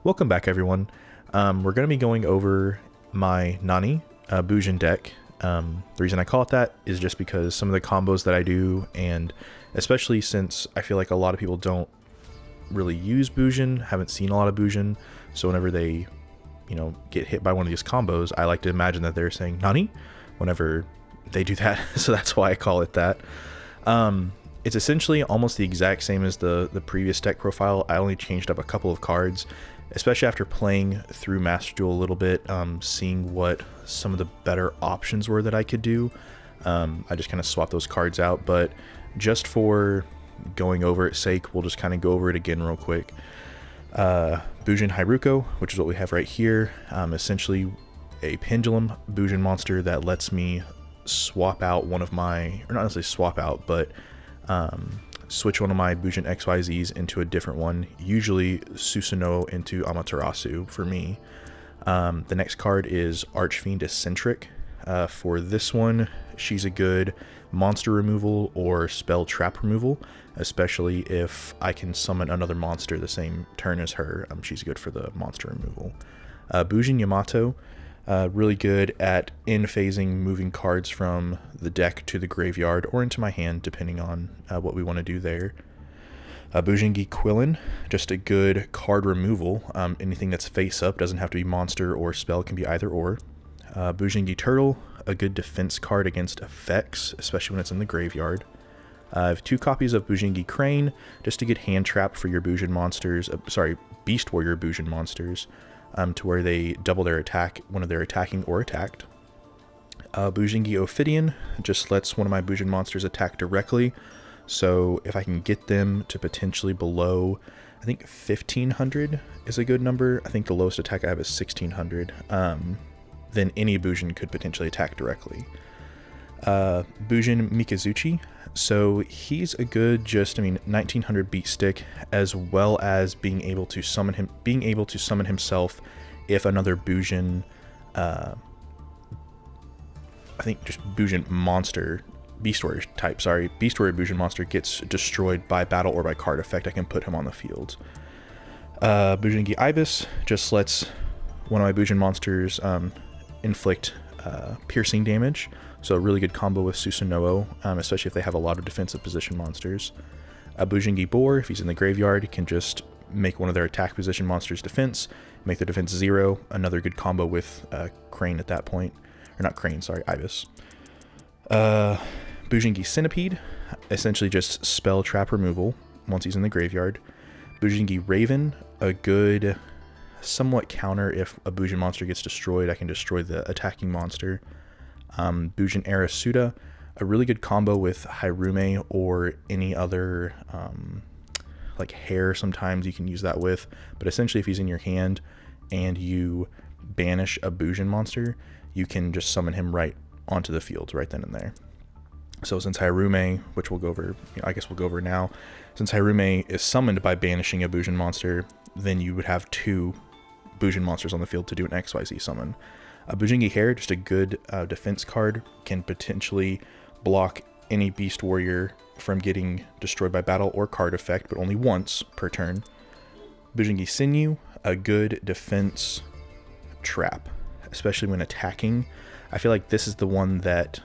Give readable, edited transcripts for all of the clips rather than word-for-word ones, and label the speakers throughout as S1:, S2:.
S1: Welcome back, everyone. We're going to be going over my Nani Bujin deck. The reason I call it that is just because some of the combos that I do, and especially since I feel like a lot of people don't really use Bujin, haven't seen a lot of Bujin, so whenever they, get hit by one of these combos, I like to imagine that they're saying Nani whenever they do that, so that's why I call it that. It's essentially almost the exact same as the previous deck profile. I only changed up a couple of cards, especially after playing through Master Duel a little bit, seeing what some of the better options were that I could do. I just kind of swapped those cards out, but just for going over its sake, we'll just kind of go over it again real quick. Bujin Hyruko, which is what we have right here, essentially a pendulum Bujin monster that lets me swap out one of my, or not necessarily swap out, but switch one of my Bujin XYZs into a different one, usually Susanoo into Amaterasu for me. The next card is Archfiend Eccentric. For this one, she's a good monster removal or spell trap removal, especially if I can summon another monster the same turn as her. She's good for the monster removal. Bujin Yamato, really good at in-phasing moving cards from the deck to the graveyard or into my hand, depending on what we want to do there. Bujingi Quillen, just a good card removal. Anything that's face up, doesn't have to be monster or spell, can be either or. Bujingi Turtle, a good defense card against effects, especially when it's in the graveyard. I have 2 copies of Bujingi Crane, just a good hand trap for your Bujin monsters, Beast Warrior Bujin monsters, to where they double their attack when they're attacking or attacked. Bujingi Ophidian just lets one of my Bujin monsters attack directly, so if I can get them to potentially below, I think 1500 is a good number. I think the lowest attack I have is 1600. Then any Bujin could potentially attack directly. Bujin Mikazuchi, so he's a good 1900 beat stick, as well as being able to summon himself if another Bujin, I think just Bujin monster, Beast Warrior Bujin monster gets destroyed by battle or by card effect, I can put him on the field. Bujingi Ibis just lets one of my Bujin monsters inflict piercing damage, so a really good combo with Susanoo, especially if they have a lot of defensive position monsters. Bujingi Boar, if he's in the graveyard, he can just make one of their attack position monsters defense, make the defense 0, another good combo with Crane at that point. Or not Crane, sorry, Ibis. Bujingi Centipede, essentially just spell trap removal once he's in the graveyard. Bujingi Raven, a good somewhat counter if a Bujin monster gets destroyed, I can destroy the attacking monster. Bujin Arasuda, a really good combo with Hyrume or any other like hair, sometimes you can use that with, but essentially if he's in your hand and you banish a Bujin monster, you can just summon him right onto the field right then and there. So since Hyrume, which we'll go over, I guess we'll go over now, since Hyrume is summoned by banishing a Bujin monster, then you would have 2 Bujin monsters on the field to do an XYZ summon. Bujingi Hair, just a good defense card, can potentially block any Beast Warrior from getting destroyed by battle or card effect, but only once per turn. Bujingi Sinew, a good defense trap, especially when attacking. I feel like this is the one that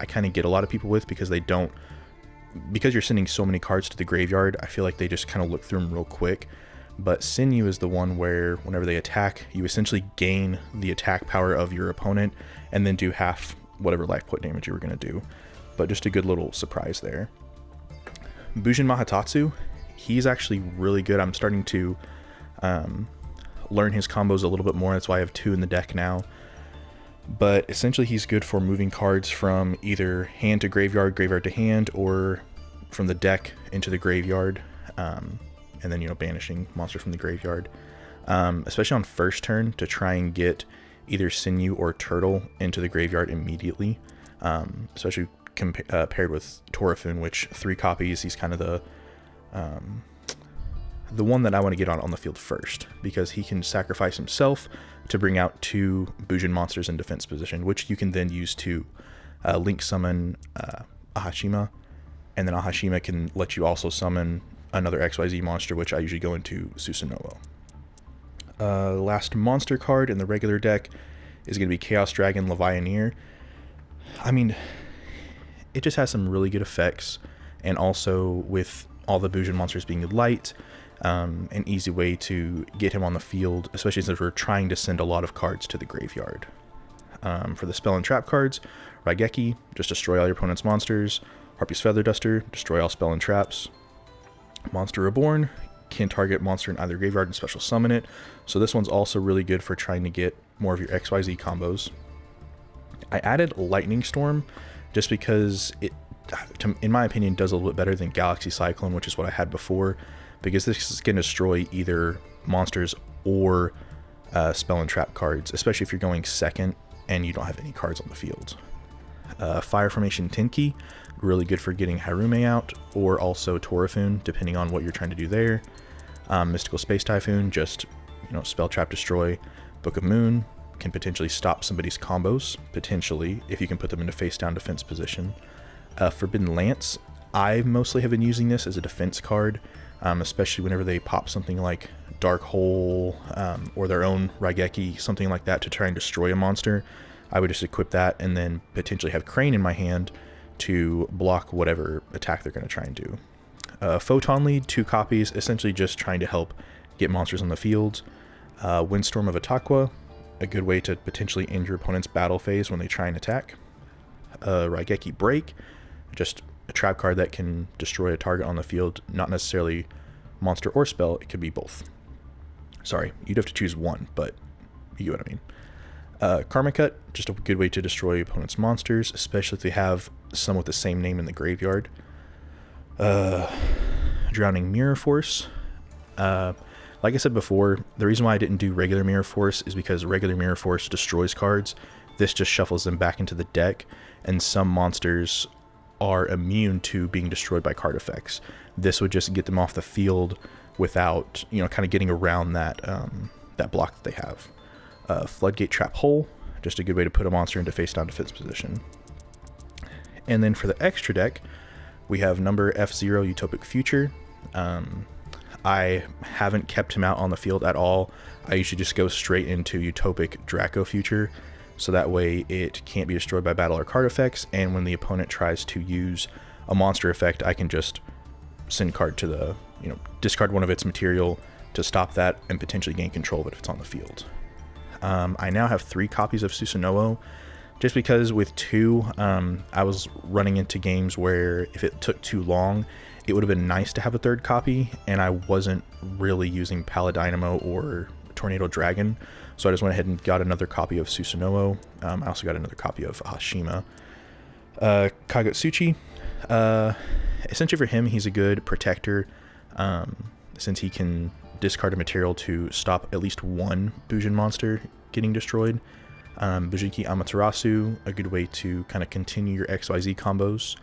S1: I kind of get a lot of people with because you're sending so many cards to the graveyard, I feel like they just kind of look through them real quick. But Sinew is the one where whenever they attack, you essentially gain the attack power of your opponent and then do half whatever life point damage you were going to do. But just a good little surprise there. Bujin Mahatatsu, he's actually really good. I'm starting to learn his combos a little bit more. That's why I have 2 in the deck now. But essentially he's good for moving cards from either hand to graveyard, graveyard to hand, or from the deck into the graveyard. And then, banishing monster from the graveyard, especially on first turn, to try and get either Sinew or Turtle into the graveyard immediately, especially paired with Torafun, which 3 copies, he's kind of the one that I want to get on the field first, because he can sacrifice himself to bring out 2 Bujin monsters in defense position, which you can then use to link summon Ahashima, and then Ahashima can let you also summon another XYZ monster, which I usually go into Susanoo. Last monster card in the regular deck is going to be Chaos Dragon Levianeer. I mean, it just has some really good effects, and also with all the Bujin monsters being light, an easy way to get him on the field, especially since we're trying to send a lot of cards to the graveyard. For the spell and trap cards, Raigeki, just destroy all your opponent's monsters. Harpy's Feather Duster, destroy all spell and traps. Monster Reborn, can target monster in either graveyard and special summon it. So this one's also really good for trying to get more of your XYZ combos. I added Lightning Storm just because it, in my opinion, does a little bit better than Galaxy Cyclone, which is what I had before, because this is going to destroy either monsters or spell and trap cards, especially if you're going second and you don't have any cards on the field. Fire Formation Tenki, really good for getting Harume out, or also Torafune, depending on what you're trying to do there. Mystical Space Typhoon, just, you know, spell trap destroy. Book of Moon can potentially stop somebody's combos, potentially, if you can put them into face down defense position. Forbidden Lance, I mostly have been using this as a defense card, especially whenever they pop something like Dark Hole, or their own Raigeki, something like that, to try and destroy a monster. I would just equip that and then potentially have Crane in my hand to block whatever attack they're going to try and do. Photon Lead, 2 copies, essentially just trying to help get monsters on the field. Windstorm of Atakwa, a good way to potentially end your opponent's battle phase when they try and attack. Raigeki Break, just a trap card that can destroy a target on the field, not necessarily monster or spell, it could be both. Sorry, you'd have to choose one, but you get what I mean. Karma Cut, just a good way to destroy opponent's monsters, especially if they have some with the same name in the graveyard. Drowning Mirror Force. Like I said before, the reason why I didn't do regular Mirror Force is because regular Mirror Force destroys cards. This just shuffles them back into the deck, and some monsters are immune to being destroyed by card effects. This would just get them off the field without, you know, kind of getting around that that block that they have. Floodgate Trap Hole, just a good way to put a monster into face down defense position. And then for the extra deck, we have number F0 Utopic Future. I haven't kept him out on the field at all. I usually just go straight into Utopic Draco Future, so that way it can't be destroyed by battle or card effects, and when the opponent tries to use a monster effect, I can just send card to the, you know, discard one of its material to stop that and potentially gain control of it if it's on the field. I now have 3 copies of Susanoo, just because with 2, I was running into games where if it took too long, it would have been nice to have a 3rd copy, and I wasn't really using Paladynamo or Tornado Dragon, so I just went ahead and got another copy of Susanoo. I also got another copy of Hashima. Kagutsuchi, essentially for him, he's a good protector, since he can discard a material to stop at least one Bujin monster getting destroyed. Bujinki Amaterasu, a good way to kind of continue your XYZ combos.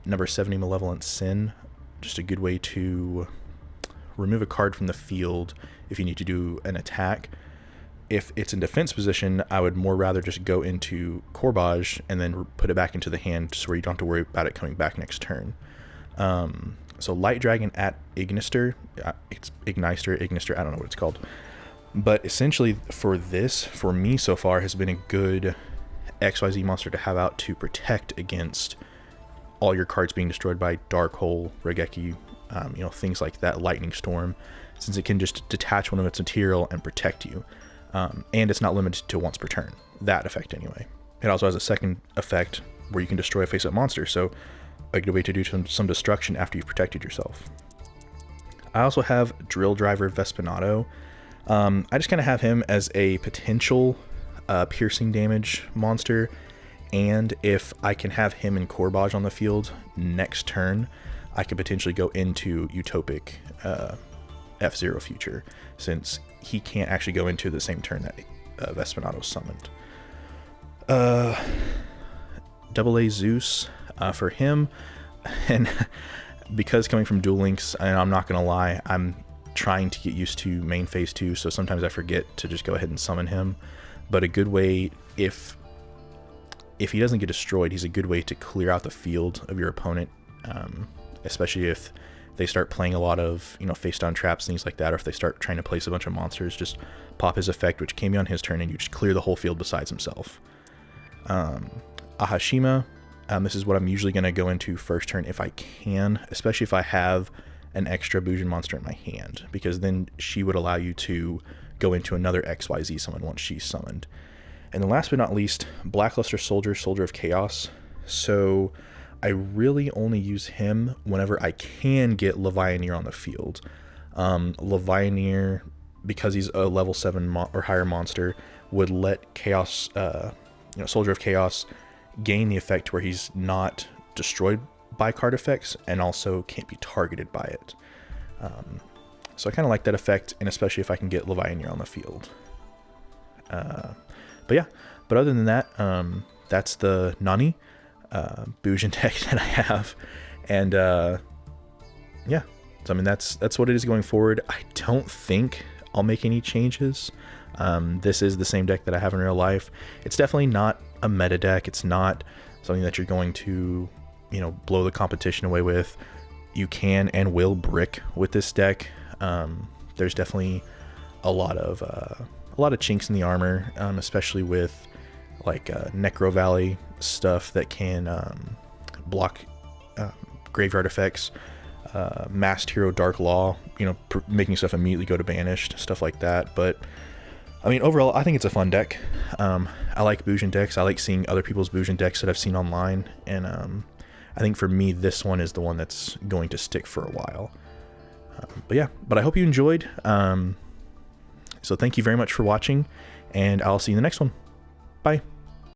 S1: Number 70 Malevolent Sin, just a good way to remove a card from the field if you need to do an attack. If it's in defense position, I would more rather just go into Corbage and then put it back into the hand, just where you don't have to worry about it coming back next turn. So Light Dragon at Ignister, it's Ignister, I don't know what it's called. But essentially for this, for me so far, has been a good XYZ monster to have out to protect against all your cards being destroyed by Dark Hole, Raigeki, you know, things like that, Lightning Storm, since it can just detach one of its material and protect you. And it's not limited to once per turn, that effect anyway. It also has a second effect where you can destroy a face-up monster, so a good way to do some destruction after you've protected yourself. I also have Drill Driver Vespinato. I just kind of have him as a potential piercing damage monster, and if I can have him and Corbage on the field next turn, I could potentially go into Utopic F0 Future, since he can't actually go into the same turn that Vespinato summoned. Double A Zeus, for him, and because coming from Duel Links, and I'm not going to lie, I'm trying to get used to main phase 2, so sometimes I forget to just go ahead and summon him. But a good way, if he doesn't get destroyed, he's a good way to clear out the field of your opponent, especially if they start playing a lot of, you know, face down traps, things like that, or if they start trying to place a bunch of monsters, just pop his effect, which can be on his turn, and you just clear the whole field besides himself. Ahashima, this is what I'm usually going to go into first turn if I can, especially if I have an extra Bujin monster in my hand, because then she would allow you to go into another XYZ summon once she's summoned. And then last but not least, Blackluster Soldier, Soldier of Chaos. So I really only use him whenever I can get Levianeer on the field. Levianeer, because he's a level 7 or higher monster, would let Chaos, you know, Soldier of Chaos gain the effect where he's not destroyed by card effects and also can't be targeted by it. So I kind of like that effect, and especially if I can get Levianeer on the field. But yeah, but other than that, that's the Nani Bujin deck that I have, and yeah, so I mean that's what it is going forward. I don't think I'll make any changes. This is the same deck that I have in real life. It's definitely not a meta deck. It's not something that you're going to, you know, blow the competition away with. You can and will brick with this deck. There's definitely a lot of chinks in the armor, especially with like Necro Valley stuff that can block graveyard effects, Masked Hero Dark Law, you know, making stuff immediately go to banished, stuff like that. But I mean, overall, I think it's a fun deck. I like Bujin decks. I like seeing other people's Bujin decks that I've seen online, and I think for me, this one is the one that's going to stick for a while. But yeah, but I hope you enjoyed. So thank you very much for watching, and I'll see you in the next one. Bye.